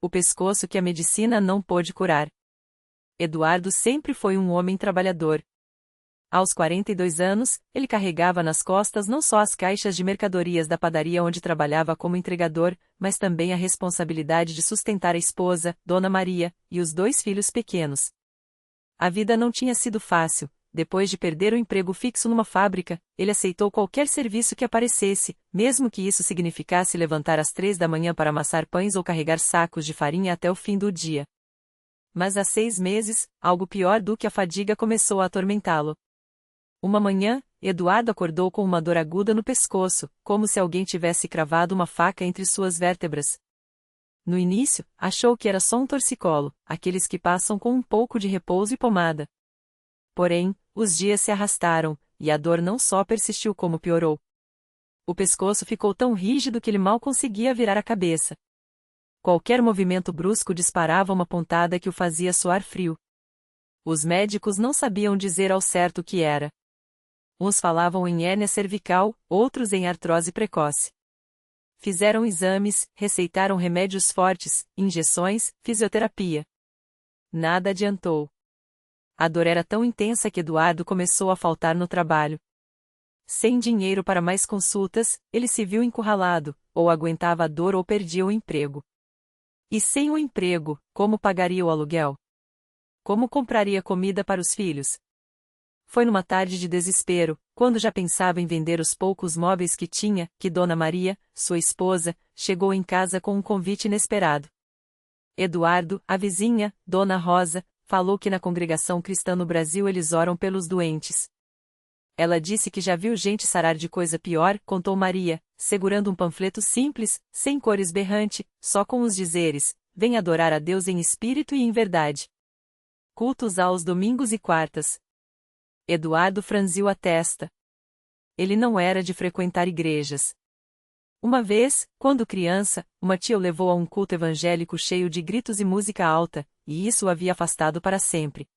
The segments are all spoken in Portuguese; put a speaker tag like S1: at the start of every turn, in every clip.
S1: o pescoço que a medicina não pôde curar. Eduardo sempre foi um homem trabalhador. Aos 42 anos, ele carregava nas costas não só as caixas de mercadorias da padaria onde trabalhava como entregador, mas também a responsabilidade de sustentar a esposa, Dona Maria, e os 2 filhos pequenos. A vida não tinha sido fácil. Depois de perder o emprego fixo numa fábrica, ele aceitou qualquer serviço que aparecesse, mesmo que isso significasse levantar às 3 da manhã para amassar pães ou carregar sacos de farinha até o fim do dia. Mas há 6 meses, algo pior do que a fadiga começou a atormentá-lo. Uma manhã, Eduardo acordou com uma dor aguda no pescoço, como se alguém tivesse cravado uma faca entre suas vértebras. No início, achou que era só um torcicolo, aqueles que passam com um pouco de repouso e pomada. Porém, os dias se arrastaram, e a dor não só persistiu como piorou. O pescoço ficou tão rígido que ele mal conseguia virar a cabeça. Qualquer movimento brusco disparava uma pontada que o fazia suar frio. Os médicos não sabiam dizer ao certo o que era. Uns falavam em hérnia cervical, outros em artrose precoce. Fizeram exames, receitaram remédios fortes, injeções, fisioterapia. Nada adiantou. A dor era tão intensa que Eduardo começou a faltar no trabalho. Sem dinheiro para mais consultas, ele se viu encurralado, ou aguentava a dor ou perdia o emprego. E sem o emprego, como pagaria o aluguel? Como compraria comida para os filhos? Foi numa tarde de desespero, quando já pensava em vender os poucos móveis que tinha, que Dona Maria, sua esposa, chegou em casa com um convite inesperado. Eduardo, a vizinha, Dona Rosa, falou que na congregação cristã no Brasil eles oram pelos doentes. Ela disse que já viu gente sarar de coisa pior, contou Maria, segurando um panfleto simples, sem cores berrante, só com os dizeres: vem adorar a Deus em espírito e em verdade. Cultos aos domingos e quartas. Eduardo franziu a testa. Ele não era de frequentar igrejas. Uma vez, quando criança, uma tia o levou a um culto evangélico cheio de gritos e música alta, e isso o havia afastado para sempre.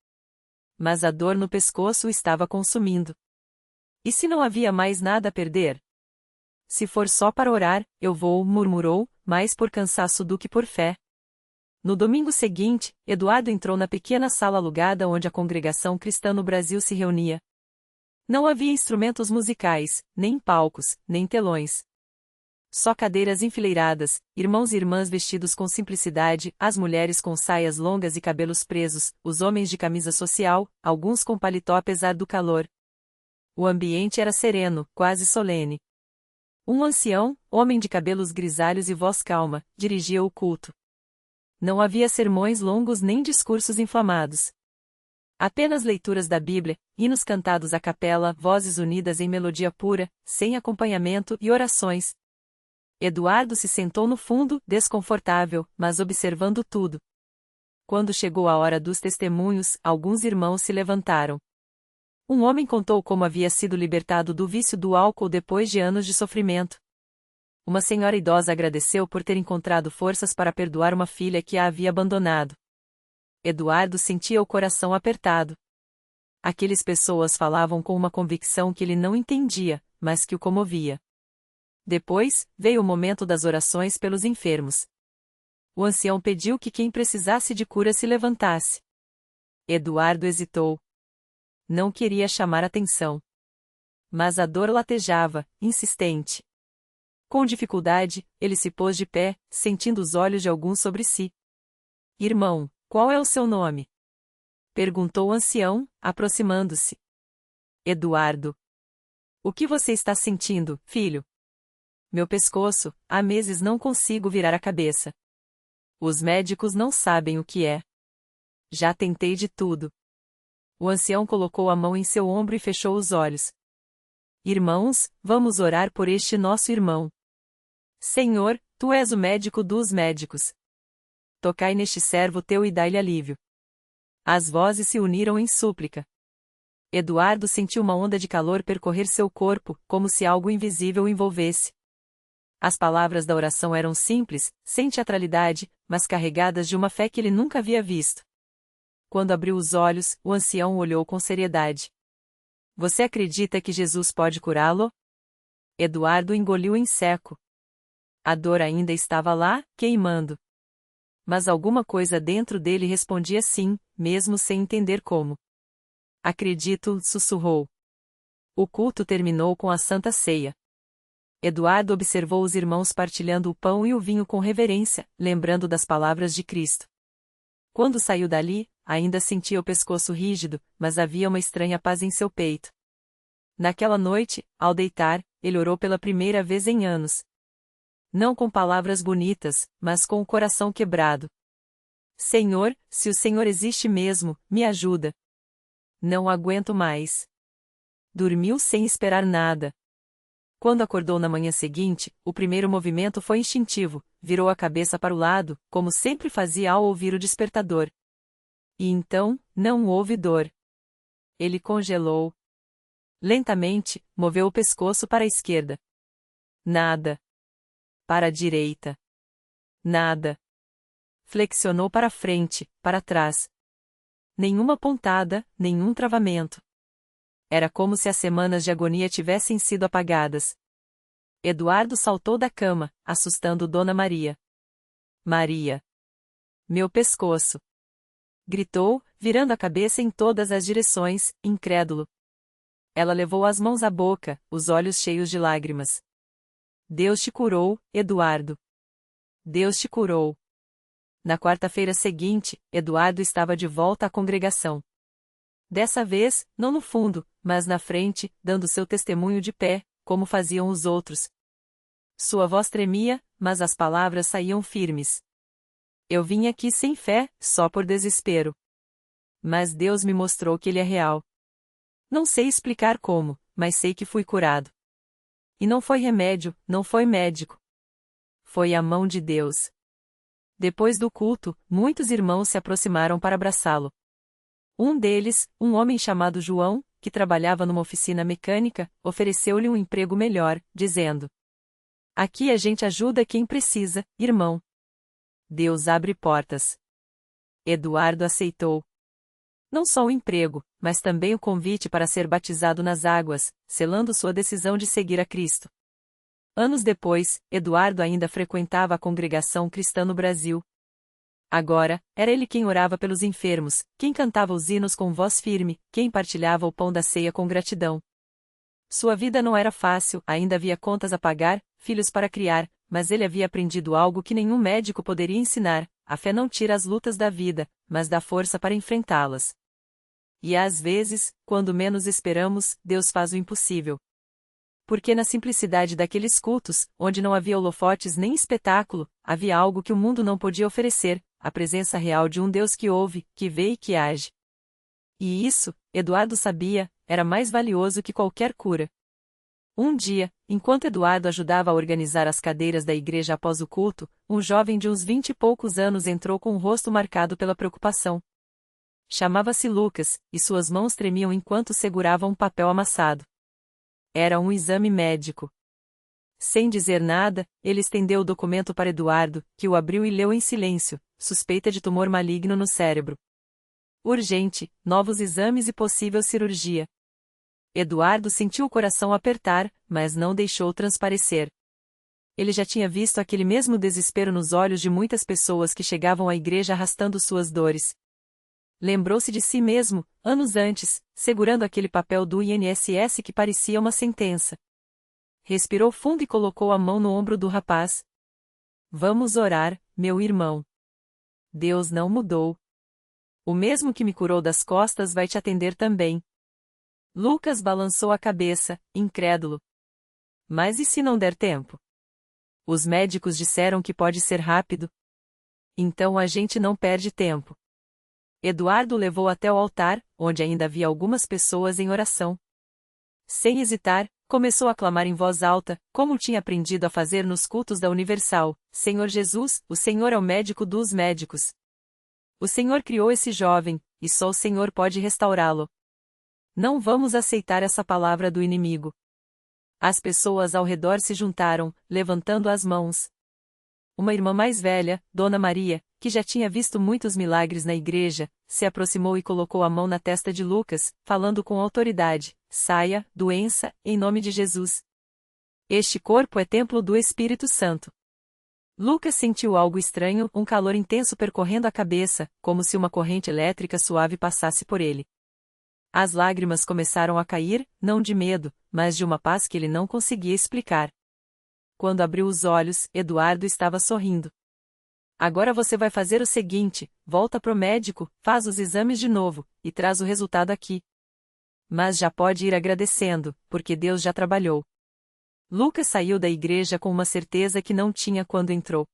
S1: Mas a dor no pescoço o estava consumindo. E se não havia mais nada a perder? Se for só para orar, eu vou, murmurou, mais por cansaço do que por fé. No domingo seguinte, Eduardo entrou na pequena sala alugada onde a congregação cristã no Brasil se reunia. Não havia instrumentos musicais, nem palcos, nem telões. Só cadeiras enfileiradas, irmãos e irmãs vestidos com simplicidade, as mulheres com saias longas e cabelos presos, os homens de camisa social, alguns com paletó apesar do calor. O ambiente era sereno, quase solene. Um ancião, homem de cabelos grisalhos e voz calma, dirigia o culto. Não havia sermões longos nem discursos inflamados. Apenas leituras da Bíblia, hinos cantados à capela, vozes unidas em melodia pura, sem acompanhamento e orações. Eduardo se sentou no fundo, desconfortável, mas observando tudo. Quando chegou a hora dos testemunhos, alguns irmãos se levantaram. Um homem contou como havia sido libertado do vício do álcool depois de anos de sofrimento. Uma senhora idosa agradeceu por ter encontrado forças para perdoar uma filha que a havia abandonado. Eduardo sentia o coração apertado. Aquelas pessoas falavam com uma convicção que ele não entendia, mas que o comovia. Depois, veio o momento das orações pelos enfermos. O ancião pediu que quem precisasse de cura se levantasse. Eduardo hesitou. Não queria chamar atenção. Mas a dor latejava, insistente. Com dificuldade, ele se pôs de pé, sentindo os olhos de alguns sobre si. Irmão, qual é o seu nome? Perguntou o ancião, aproximando-se. Eduardo. O que você está sentindo, filho? Meu pescoço, há meses não consigo virar a cabeça. Os médicos não sabem o que é. Já tentei de tudo. O ancião colocou a mão em seu ombro e fechou os olhos. Irmãos, vamos orar por este nosso irmão. Senhor, tu és o médico dos médicos. Tocai neste servo teu e dai-lhe alívio. As vozes se uniram em súplica. Eduardo sentiu uma onda de calor percorrer seu corpo, como se algo invisível o envolvesse. As palavras da oração eram simples, sem teatralidade, mas carregadas de uma fé que ele nunca havia visto. Quando abriu os olhos, o ancião o olhou com seriedade. Você acredita que Jesus pode curá-lo? Eduardo engoliu em seco. A dor ainda estava lá, queimando. Mas alguma coisa dentro dele respondia sim, mesmo sem entender como. Acredito, sussurrou. O culto terminou com a Santa Ceia. Eduardo observou os irmãos partilhando o pão e o vinho com reverência, lembrando das palavras de Cristo. Quando saiu dali, ainda sentia o pescoço rígido, mas havia uma estranha paz em seu peito. Naquela noite, ao deitar, ele orou pela primeira vez em anos. Não com palavras bonitas, mas com o coração quebrado. Senhor, se o Senhor existe mesmo, me ajuda. Não aguento mais. Dormiu sem esperar nada. Quando acordou na manhã seguinte, o primeiro movimento foi instintivo, virou a cabeça para o lado, como sempre fazia ao ouvir o despertador. E então, não houve dor. Ele congelou. Lentamente, moveu o pescoço para a esquerda. Nada. Para a direita. Nada. Flexionou para frente, para trás. Nenhuma pontada, nenhum travamento. Era como se as semanas de agonia tivessem sido apagadas. Eduardo saltou da cama, assustando Dona Maria. Maria! Meu pescoço! Gritou, virando a cabeça em todas as direções, incrédulo. Ela levou as mãos à boca, os olhos cheios de lágrimas. Deus te curou, Eduardo. Deus te curou. Na quarta-feira seguinte, Eduardo estava de volta à congregação. Dessa vez, não no fundo, mas na frente, dando seu testemunho de pé, como faziam os outros. Sua voz tremia, mas as palavras saíam firmes. Eu vim aqui sem fé, só por desespero. Mas Deus me mostrou que Ele é real. Não sei explicar como, mas sei que fui curado. E não foi remédio, não foi médico. Foi a mão de Deus. Depois do culto, muitos irmãos se aproximaram para abraçá-lo. Um deles, um homem chamado João, que trabalhava numa oficina mecânica, ofereceu-lhe um emprego melhor, dizendo: Aqui a gente ajuda quem precisa, irmão. Deus abre portas. Eduardo aceitou. Não só o emprego, mas também o convite para ser batizado nas águas, selando sua decisão de seguir a Cristo. Anos depois, Eduardo ainda frequentava a congregação cristã no Brasil. Agora, era ele quem orava pelos enfermos, quem cantava os hinos com voz firme, quem partilhava o pão da ceia com gratidão. Sua vida não era fácil, ainda havia contas a pagar, filhos para criar, mas ele havia aprendido algo que nenhum médico poderia ensinar: a fé não tira as lutas da vida, mas dá força para enfrentá-las. E às vezes, quando menos esperamos, Deus faz o impossível. Porque na simplicidade daqueles cultos, onde não havia holofotes nem espetáculo, havia algo que o mundo não podia oferecer: a presença real de um Deus que ouve, que vê e que age. E isso, Eduardo sabia, era mais valioso que qualquer cura. Um dia, enquanto Eduardo ajudava a organizar as cadeiras da igreja após o culto, um jovem de uns 20 e poucos anos entrou com o rosto marcado pela preocupação. Chamava-se Lucas, e suas mãos tremiam enquanto segurava um papel amassado. Era um exame médico. Sem dizer nada, ele estendeu o documento para Eduardo, que o abriu e leu em silêncio: suspeita de tumor maligno no cérebro. Urgente, novos exames e possível cirurgia. Eduardo sentiu o coração apertar, mas não deixou transparecer. Ele já tinha visto aquele mesmo desespero nos olhos de muitas pessoas que chegavam à igreja arrastando suas dores. Lembrou-se de si mesmo, anos antes, segurando aquele papel do INSS que parecia uma sentença. Respirou fundo e colocou a mão no ombro do rapaz. Vamos orar, meu irmão. Deus não mudou. O mesmo que me curou das costas vai te atender também. Lucas balançou a cabeça, incrédulo. Mas e se não der tempo? Os médicos disseram que pode ser rápido. Então a gente não perde tempo. Eduardo o levou até o altar, onde ainda havia algumas pessoas em oração. Sem hesitar, começou a clamar em voz alta, como tinha aprendido a fazer nos cultos da Universal: Senhor Jesus, o Senhor é o médico dos médicos. O Senhor criou esse jovem, e só o Senhor pode restaurá-lo. Não vamos aceitar essa palavra do inimigo. As pessoas ao redor se juntaram, levantando as mãos. Uma irmã mais velha, Dona Maria, que já tinha visto muitos milagres na igreja, se aproximou e colocou a mão na testa de Lucas, falando com autoridade: saia, doença, em nome de Jesus. Este corpo é templo do Espírito Santo. Lucas sentiu algo estranho, um calor intenso percorrendo a cabeça, como se uma corrente elétrica suave passasse por ele. As lágrimas começaram a cair, não de medo, mas de uma paz que ele não conseguia explicar. Quando abriu os olhos, Eduardo estava sorrindo. Agora você vai fazer o seguinte: volta pro médico, faz os exames de novo, e traz o resultado aqui. Mas já pode ir agradecendo, porque Deus já trabalhou. Lucas saiu da igreja com uma certeza que não tinha quando entrou.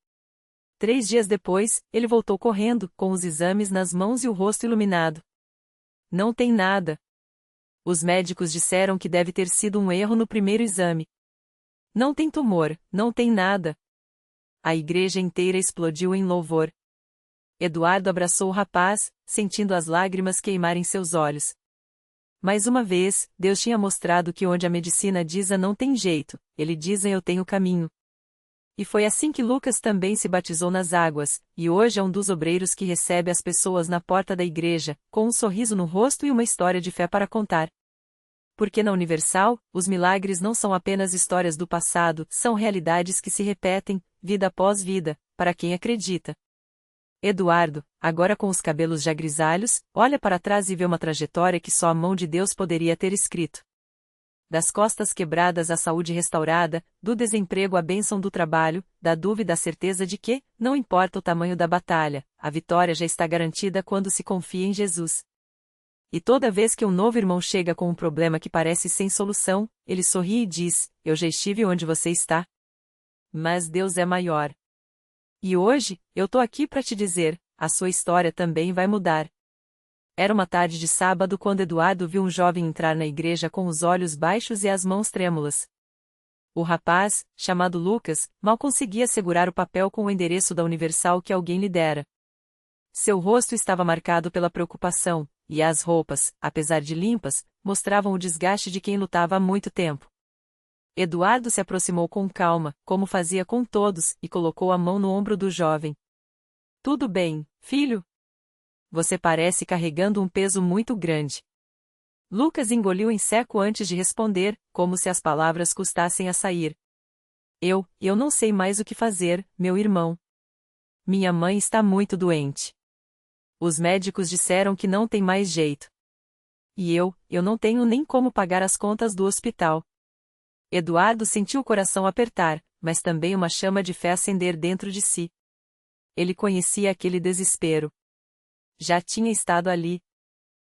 S1: 3 dias depois, ele voltou correndo, com os exames nas mãos e o rosto iluminado. Não tem nada. Os médicos disseram que deve ter sido um erro no primeiro exame. Não tem tumor, não tem nada. A igreja inteira explodiu em louvor. Eduardo abraçou o rapaz, sentindo as lágrimas queimarem seus olhos. Mais uma vez, Deus tinha mostrado que onde a medicina diz não tem jeito, ele diz eu tenho caminho. E foi assim que Lucas também se batizou nas águas, e hoje é um dos obreiros que recebe as pessoas na porta da igreja, com um sorriso no rosto e uma história de fé para contar. Porque na Universal, os milagres não são apenas histórias do passado, são realidades que se repetem, vida após vida, para quem acredita. Eduardo, agora com os cabelos já grisalhos, olha para trás e vê uma trajetória que só a mão de Deus poderia ter escrito. Das costas quebradas à saúde restaurada, do desemprego à bênção do trabalho, da dúvida à certeza de que, não importa o tamanho da batalha, a vitória já está garantida quando se confia em Jesus. E toda vez que um novo irmão chega com um problema que parece sem solução, ele sorri e diz: eu já estive onde você está. Mas Deus é maior. E hoje, eu tô aqui para te dizer, a sua história também vai mudar. Era uma tarde de sábado quando Eduardo viu um jovem entrar na igreja com os olhos baixos e as mãos trêmulas. O rapaz, chamado Lucas, mal conseguia segurar o papel com o endereço da Universal que alguém lhe dera. Seu rosto estava marcado pela preocupação, e as roupas, apesar de limpas, mostravam o desgaste de quem lutava há muito tempo. Eduardo se aproximou com calma, como fazia com todos, e colocou a mão no ombro do jovem. Tudo bem, filho? Você parece carregando um peso muito grande. Lucas engoliu em seco antes de responder, como se as palavras custassem a sair. Eu não sei mais o que fazer, meu irmão. Minha mãe está muito doente. Os médicos disseram que não tem mais jeito. E eu não tenho nem como pagar as contas do hospital. Eduardo sentiu o coração apertar, mas também uma chama de fé acender dentro de si. Ele conhecia aquele desespero. Já tinha estado ali.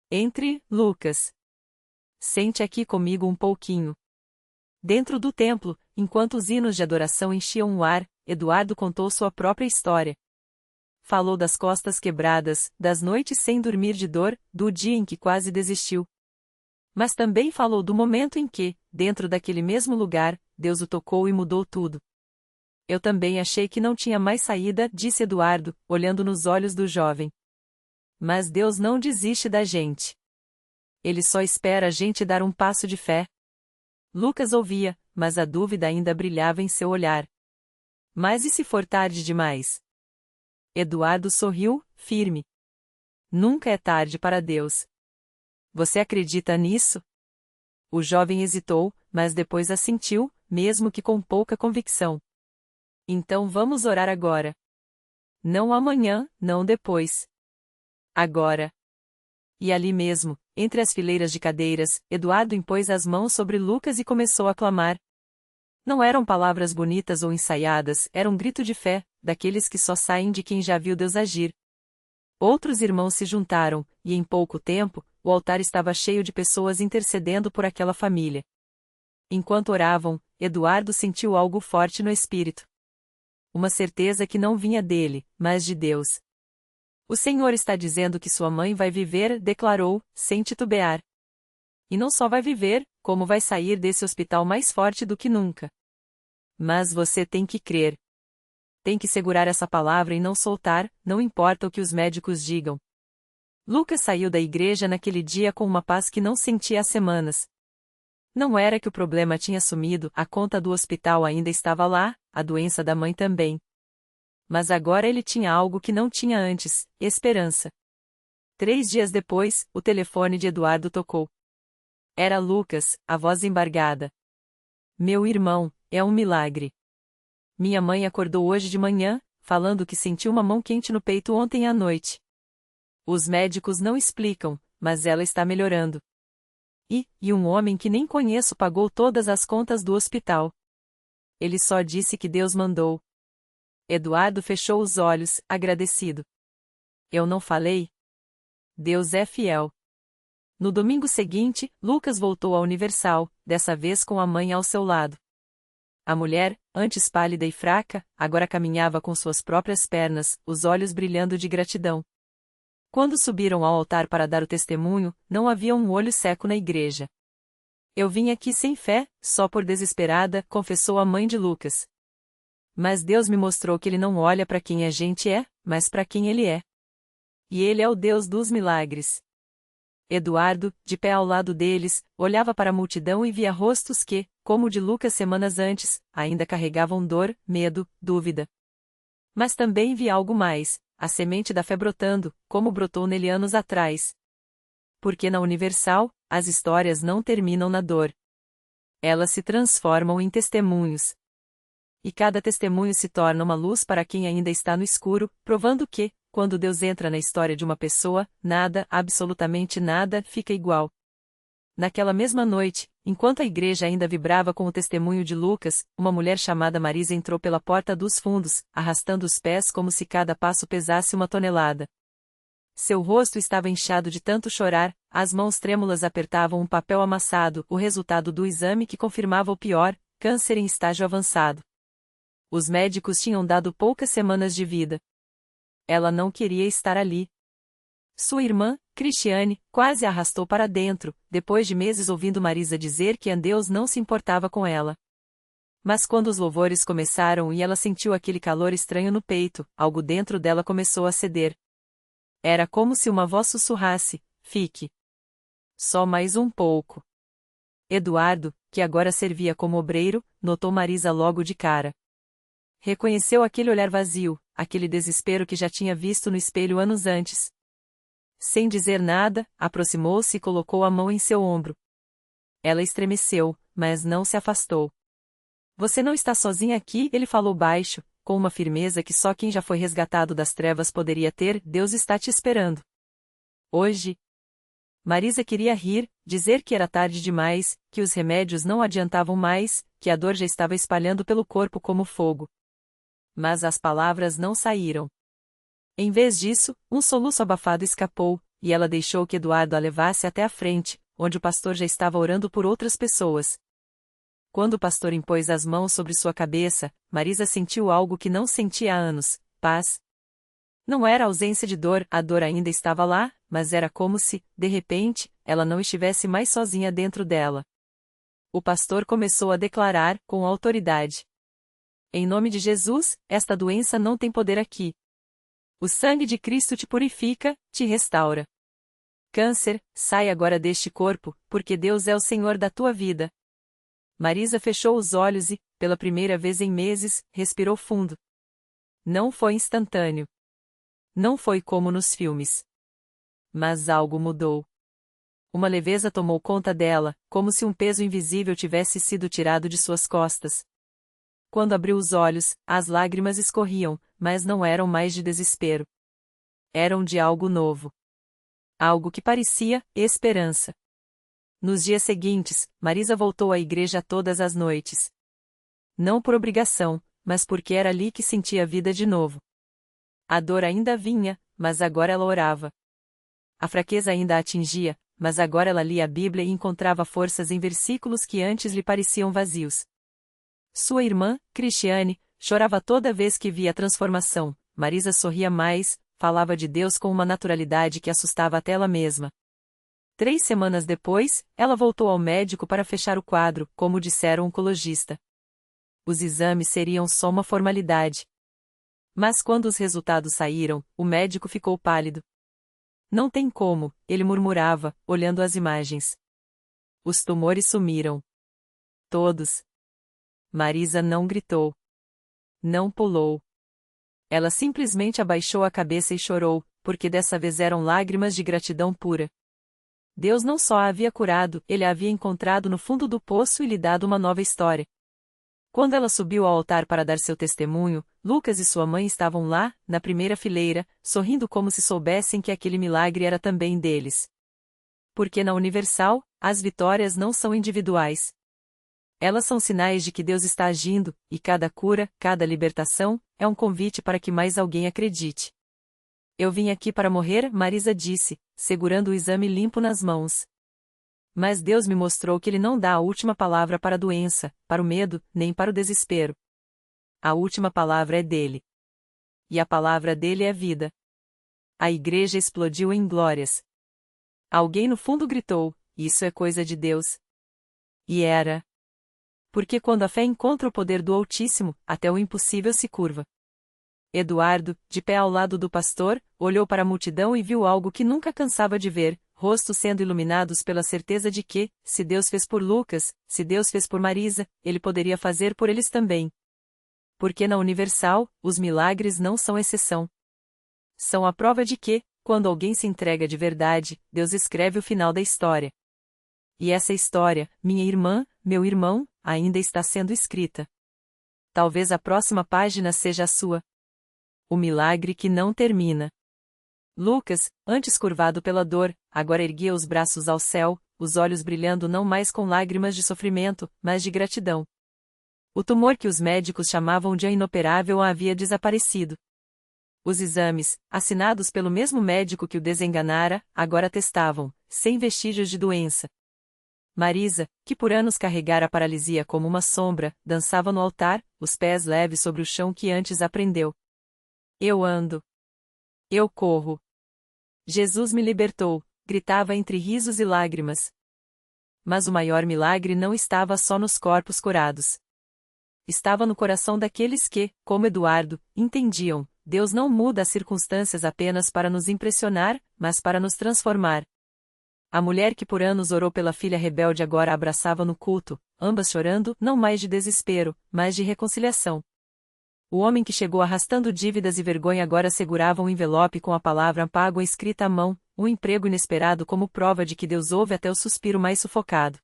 S1: Entre, Lucas. Sente aqui comigo um pouquinho. Dentro do templo, enquanto os hinos de adoração enchiam o ar, Eduardo contou sua própria história. Falou das costas quebradas, das noites sem dormir de dor, do dia em que quase desistiu. Mas também falou do momento em que, dentro daquele mesmo lugar, Deus o tocou e mudou tudo. Eu também achei que não tinha mais saída, disse Eduardo, olhando nos olhos do jovem. Mas Deus não desiste da gente. Ele só espera a gente dar um passo de fé. Lucas ouvia, mas a dúvida ainda brilhava em seu olhar. Mas e se for tarde demais? Eduardo sorriu, firme. Nunca é tarde para Deus. Você acredita nisso? O jovem hesitou, mas depois assentiu, mesmo que com pouca convicção. Então vamos orar agora. Não amanhã, não depois. Agora. E ali mesmo, entre as fileiras de cadeiras, Eduardo impôs as mãos sobre Lucas e começou a clamar. Não eram palavras bonitas ou ensaiadas, era um grito de fé, daqueles que só saem de quem já viu Deus agir. Outros irmãos se juntaram, e em pouco tempo, o altar estava cheio de pessoas intercedendo por aquela família. Enquanto oravam, Eduardo sentiu algo forte no espírito. Uma certeza que não vinha dele, mas de Deus. O Senhor está dizendo que sua mãe vai viver, declarou, sem titubear. E não só vai viver, como vai sair desse hospital mais forte do que nunca. Mas você tem que crer. Tem que segurar essa palavra e não soltar, não importa o que os médicos digam. Lucas saiu da igreja naquele dia com uma paz que não sentia há semanas. Não era que o problema tinha sumido, a conta do hospital ainda estava lá, a doença da mãe também. Mas agora ele tinha algo que não tinha antes, esperança. 3 dias depois, o telefone de Eduardo tocou. Era Lucas, a voz embargada. Meu irmão, é um milagre. Minha mãe acordou hoje de manhã, falando que sentiu uma mão quente no peito ontem à noite. Os médicos não explicam, mas ela está melhorando. E um homem que nem conheço pagou todas as contas do hospital. Ele só disse que Deus mandou. Eduardo fechou os olhos, agradecido. Eu não falei? Deus é fiel. No domingo seguinte, Lucas voltou à Universal, dessa vez com a mãe ao seu lado. A mulher, antes pálida e fraca, agora caminhava com suas próprias pernas, os olhos brilhando de gratidão. Quando subiram ao altar para dar o testemunho, não havia um olho seco na igreja. Eu vim aqui sem fé, só por desesperada, confessou a mãe de Lucas. Mas Deus me mostrou que Ele não olha para quem a gente é, mas para quem Ele é. E Ele é o Deus dos milagres. Eduardo, de pé ao lado deles, olhava para a multidão e via rostos que, como o de Lucas semanas antes, ainda carregavam dor, medo, dúvida. Mas também via algo mais, a semente da fé brotando, como brotou nele anos atrás. Porque na Universal, as histórias não terminam na dor. Elas se transformam em testemunhos. E cada testemunho se torna uma luz para quem ainda está no escuro, provando que, quando Deus entra na história de uma pessoa, nada, absolutamente nada, fica igual. Naquela mesma noite, enquanto a igreja ainda vibrava com o testemunho de Lucas, uma mulher chamada Marisa entrou pela porta dos fundos, arrastando os pés como se cada passo pesasse 1 tonelada. Seu rosto estava inchado de tanto chorar, as mãos trêmulas apertavam um papel amassado, o resultado do exame que confirmava o pior, câncer em estágio avançado. Os médicos tinham dado poucas semanas de vida. Ela não queria estar ali. Sua irmã, Cristiane, quase a arrastou para dentro, depois de meses ouvindo Marisa dizer que Deus não se importava com ela. Mas quando os louvores começaram e ela sentiu aquele calor estranho no peito, algo dentro dela começou a ceder. Era como se uma voz sussurrasse: fique. Só mais um pouco. Eduardo, que agora servia como obreiro, notou Marisa logo de cara. Reconheceu aquele olhar vazio, aquele desespero que já tinha visto no espelho anos antes. Sem dizer nada, aproximou-se e colocou a mão em seu ombro. Ela estremeceu, mas não se afastou. Você não está sozinha aqui, ele falou baixo, com uma firmeza que só quem já foi resgatado das trevas poderia ter. Deus está te esperando. Hoje. Marisa queria rir, dizer que era tarde demais, que os remédios não adiantavam mais, que a dor já estava espalhando pelo corpo como fogo. Mas as palavras não saíram. Em vez disso, um soluço abafado escapou, e ela deixou que Eduardo a levasse até a frente, onde o pastor já estava orando por outras pessoas. Quando o pastor impôs as mãos sobre sua cabeça, Marisa sentiu algo que não sentia há anos: paz. Não era ausência de dor, a dor ainda estava lá, mas era como se, de repente, ela não estivesse mais sozinha dentro dela. O pastor começou a declarar, com autoridade: em nome de Jesus, esta doença não tem poder aqui. O sangue de Cristo te purifica, te restaura. Câncer, sai agora deste corpo, porque Deus é o Senhor da tua vida. Marisa fechou os olhos e, pela primeira vez em meses, respirou fundo. Não foi instantâneo. Não foi como nos filmes. Mas algo mudou. Uma leveza tomou conta dela, como se um peso invisível tivesse sido tirado de suas costas. Quando abriu os olhos, as lágrimas escorriam, mas não eram mais de desespero. Eram de algo novo. Algo que parecia esperança. Nos dias seguintes, Marisa voltou à igreja todas as noites. Não por obrigação, mas porque era ali que sentia a vida de novo. A dor ainda vinha, mas agora ela orava. A fraqueza ainda a atingia, mas agora ela lia a Bíblia e encontrava forças em versículos que antes lhe pareciam vazios. Sua irmã, Cristiane, chorava toda vez que via a transformação. Marisa sorria mais, falava de Deus com uma naturalidade que assustava até ela mesma. 3 semanas depois, ela voltou ao médico para fechar o quadro, como dissera o oncologista. Os exames seriam só uma formalidade. Mas quando os resultados saíram, o médico ficou pálido. Não tem como, ele murmurava, olhando as imagens. Os tumores sumiram. Todos. Marisa não gritou. Não pulou. Ela simplesmente abaixou a cabeça e chorou, porque dessa vez eram lágrimas de gratidão pura. Deus não só a havia curado, ele a havia encontrado no fundo do poço e lhe dado uma nova história. Quando ela subiu ao altar para dar seu testemunho, Lucas e sua mãe estavam lá, na primeira fileira, sorrindo como se soubessem que aquele milagre era também deles. Porque na Universal, as vitórias não são individuais. Elas são sinais de que Deus está agindo, e cada cura, cada libertação, é um convite para que mais alguém acredite. Eu vim aqui para morrer, Marisa disse, segurando o exame limpo nas mãos. Mas Deus me mostrou que Ele não dá a última palavra para a doença, para o medo, nem para o desespero. A última palavra é dele. E a palavra dele é vida. A igreja explodiu em glórias. Alguém no fundo gritou, isso é coisa de Deus. E era. Porque quando a fé encontra o poder do Altíssimo, até o impossível se curva. Eduardo, de pé ao lado do pastor, olhou para a multidão e viu algo que nunca cansava de ver, rostos sendo iluminados pela certeza de que, se Deus fez por Lucas, se Deus fez por Marisa, Ele poderia fazer por eles também. Porque na Universal, os milagres não são exceção. São a prova de que, quando alguém se entrega de verdade, Deus escreve o final da história. E essa história, minha irmã, meu irmão, ainda está sendo escrita. Talvez a próxima página seja a sua. O milagre que não termina. Lucas, antes curvado pela dor, agora erguia os braços ao céu, os olhos brilhando não mais com lágrimas de sofrimento, mas de gratidão. O tumor que os médicos chamavam de inoperável havia desaparecido. Os exames, assinados pelo mesmo médico que o desenganara, agora testavam, sem vestígios de doença. Marisa, que por anos carregara a paralisia como uma sombra, dançava no altar, os pés leves sobre o chão que antes aprendeu. Eu ando. Eu corro. Jesus me libertou, gritava entre risos e lágrimas. Mas o maior milagre não estava só nos corpos curados. Estava no coração daqueles que, como Eduardo, entendiam, Deus não muda as circunstâncias apenas para nos impressionar, mas para nos transformar. A mulher que por anos orou pela filha rebelde agora a abraçava no culto, ambas chorando, não mais de desespero, mas de reconciliação. O homem que chegou arrastando dívidas e vergonha agora segurava um envelope com a palavra pago escrita à mão, um emprego inesperado como prova de que Deus ouve até o suspiro mais sufocado.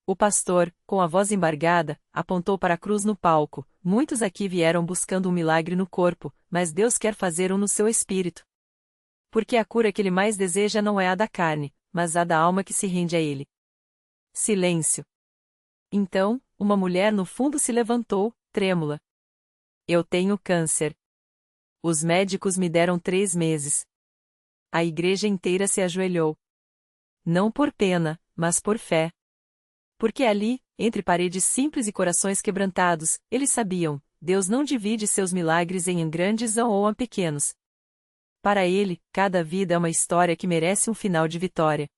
S1: O pastor, com a voz embargada, apontou para a cruz no palco. Muitos aqui vieram buscando um milagre no corpo, mas Deus quer fazer um no seu espírito. Porque a cura que ele mais deseja não é a da carne, mas a da alma que se rende a ele. Silêncio. Então, uma mulher no fundo se levantou, trêmula. Eu tenho câncer. Os médicos me deram 3 meses. A igreja inteira se ajoelhou. Não por pena, mas por fé. Porque ali, entre paredes simples e corações quebrantados, eles sabiam, Deus não divide seus milagres em grandes ou em pequenos. Para ele, cada vida é uma história que merece um final de vitória.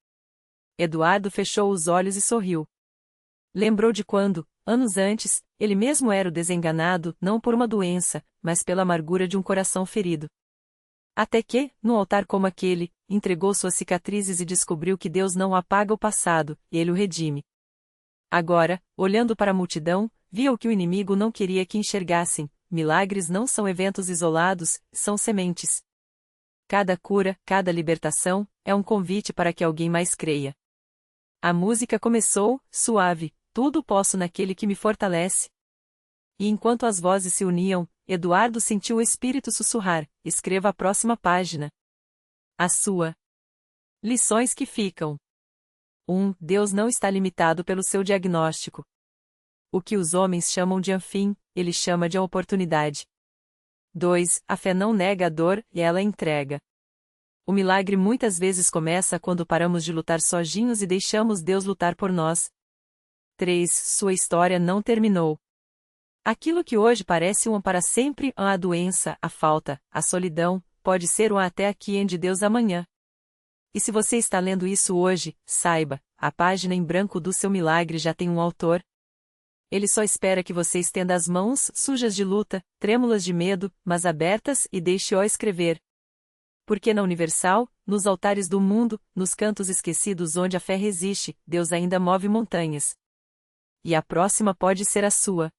S1: Eduardo fechou os olhos e sorriu. Lembrou de quando, anos antes, ele mesmo era o desenganado, não por uma doença, mas pela amargura de um coração ferido. Até que, num altar como aquele, entregou suas cicatrizes e descobriu que Deus não apaga o passado, ele o redime. Agora, olhando para a multidão, via o que o inimigo não queria que enxergassem: milagres não são eventos isolados, são sementes. Cada cura, cada libertação, é um convite para que alguém mais creia. A música começou, suave, tudo posso naquele que me fortalece. E enquanto as vozes se uniam, Eduardo sentiu o espírito sussurrar: escreva a próxima página. A sua. Lições que ficam. 1. Deus não está limitado pelo seu diagnóstico. O que os homens chamam de fim, ele chama de oportunidade. 2. A fé não nega a dor, e ela entrega. O milagre muitas vezes começa quando paramos de lutar sozinhos e deixamos Deus lutar por nós. 3. Sua história não terminou. Aquilo que hoje parece um para sempre, a doença, a falta, a solidão, pode ser um até aqui em de Deus amanhã. E se você está lendo isso hoje, saiba, a página em branco do seu milagre já tem um autor. Ele só espera que você estenda as mãos, sujas de luta, trêmulas de medo, mas abertas, e deixe-o escrever. Porque na Universal, nos altares do mundo, nos cantos esquecidos onde a fé resiste, Deus ainda move montanhas. E a próxima pode ser a sua.